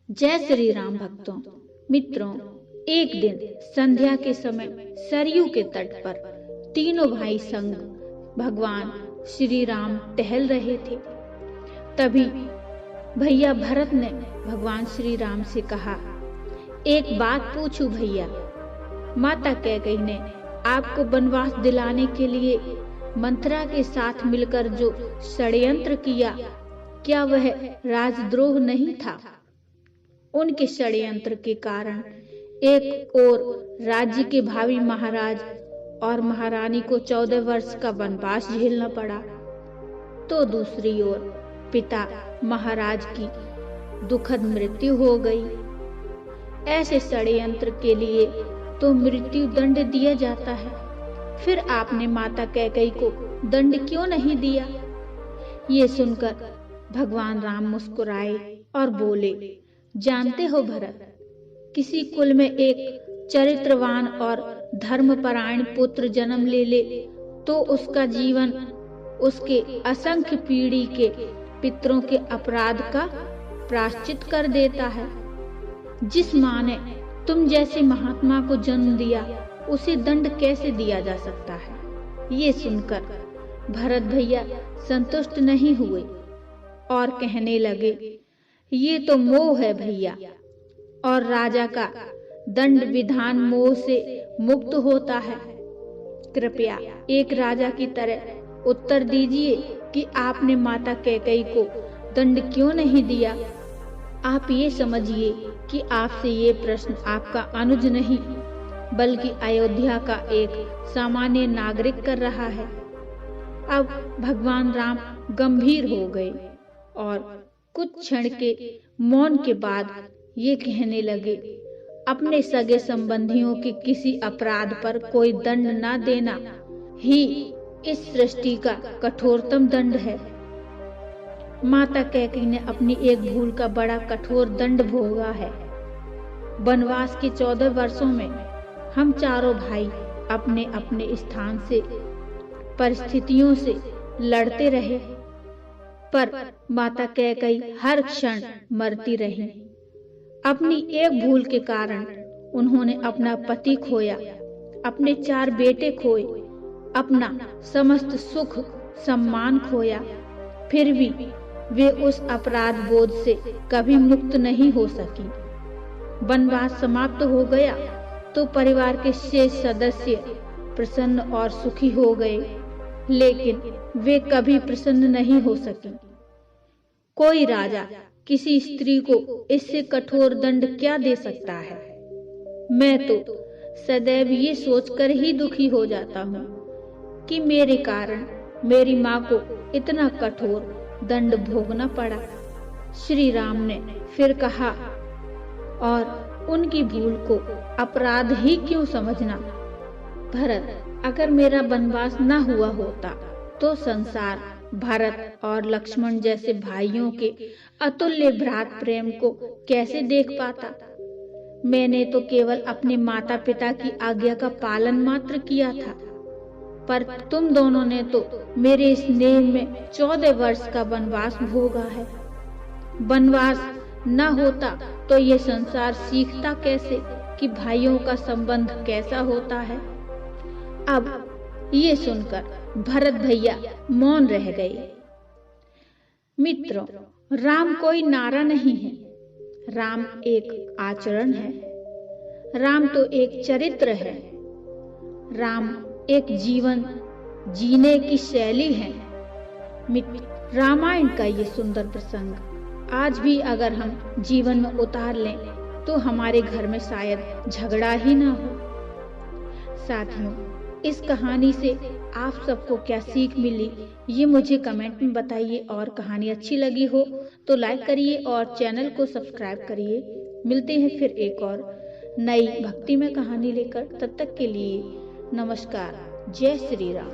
जय श्री राम भक्तों। मित्रों, एक दिन संध्या के समय सरयू के तट पर तीनों भाई संग भगवान श्री राम टहल रहे थे। तभी भैया भरत ने भगवान श्री राम से कहा, एक बात पूछूं भैया, माता कैकेयी ने आपको वनवास दिलाने के लिए मंथरा के साथ मिलकर जो षड्यंत्र किया, क्या वह राजद्रोह नहीं था? उनके षड्यंत्र के कारण एक ओर राज्य के भावी महाराज और महारानी को 14 वर्ष का वनवास झेलना पड़ा, तो दूसरी ओर पिता महाराज की दुखद मृत्यु हो गई। ऐसे षड्यंत्र के लिए तो मृत्यु दंड दिया जाता है, फिर आपने माता कैकेयी को दंड क्यों नहीं दिया? ये सुनकर भगवान राम मुस्कुराए और बोले, जानते हो भरत, किसी कुल में एक चरित्रवान और धर्मपरायण पुत्र जन्म ले तो उसका जीवन उसके असंख्य पीढ़ी के पितरों के अपराध का प्रायश्चित कर देता है। जिस माँ ने तुम जैसे महात्मा को जन्म दिया, उसे दंड कैसे दिया जा सकता है? ये सुनकर भरत भैया संतुष्ट नहीं हुए और कहने लगे, ये तो मोह है भैया, और राजा का दंड विधान मोह से मुक्त होता है। कृपया एक राजा की तरह उत्तर दीजिए कि आपने माता कैकेयी को दंड क्यों नहीं दिया? आप ये समझिए कि आपसे ये प्रश्न आपका अनुज नहीं, बल्कि अयोध्या का एक सामान्य नागरिक कर रहा है। अब भगवान राम गंभीर हो गए और कुछ क्षण के मौन के बाद ये कहने लगे, अपने सगे संबंधियों के किसी अपराध पर कोई दंड न देना ही इस सृष्टि का कठोरतम दंड है। माता कैकेयी ने अपनी एक भूल का बड़ा कठोर दंड भोगा है। वनवास के 14 वर्षों में हम चारों भाई अपने अपने स्थान से परिस्थितियों से लड़ते रहे, पर माता कैकेयी हर क्षण मरती रही। अपनी एक भूल के कारण उन्होंने अपना पति खोया, अपने 4 बेटे खोए, अपना समस्त सुख सम्मान खोया, फिर भी वे उस अपराध बोध से कभी मुक्त नहीं हो सकी। वनवास समाप्त हो गया तो परिवार के शेष सदस्य प्रसन्न और सुखी हो गए, लेकिन वे कभी प्रसन्न नहीं हो सकी। कोई राजा किसी स्त्री को इससे कठोर दंड क्या दे सकता है? मैं तो सदैव ये सोचकर ही दुखी हो जाता हूँ कि मेरे कारण मेरी माँ को इतना कठोर दंड भोगना पड़ा। श्री राम ने फिर कहा, और उनकी भूल को अपराध ही क्यों समझना? भरत, अगर मेरा वनवास न हुआ होता तो संसार भरत और लक्ष्मण जैसे भाइयों के अतुल्य भ्रात प्रेम को कैसे देख पाता? मैंने तो केवल अपने माता पिता की आज्ञा का पालन मात्र किया था, पर तुम दोनों ने तो मेरे स्नेह में 14 वर्ष का वनवास भोगा है। वनवास न होता तो ये संसार सीखता कैसे कि भाइयों का संबंध कैसा होता है? अब ये सुनकर भरत भैया मौन रह गए। मित्रों, राम कोई नारा नहीं है, राम एक आचरण है। राम तो एक चरित्र है। राम एक जीवन जीने की शैली है। रामायण का ये सुंदर प्रसंग आज भी अगर हम जीवन में उतार लें तो हमारे घर में शायद झगड़ा ही ना हो। साथियों, इस कहानी से आप सबको क्या सीख मिली, ये मुझे कमेंट में बताइए, और कहानी अच्छी लगी हो तो लाइक करिए और चैनल को सब्सक्राइब करिए। मिलते हैं फिर एक और नई भक्तिमय कहानी लेकर। तब तक के लिए नमस्कार। जय श्री राम।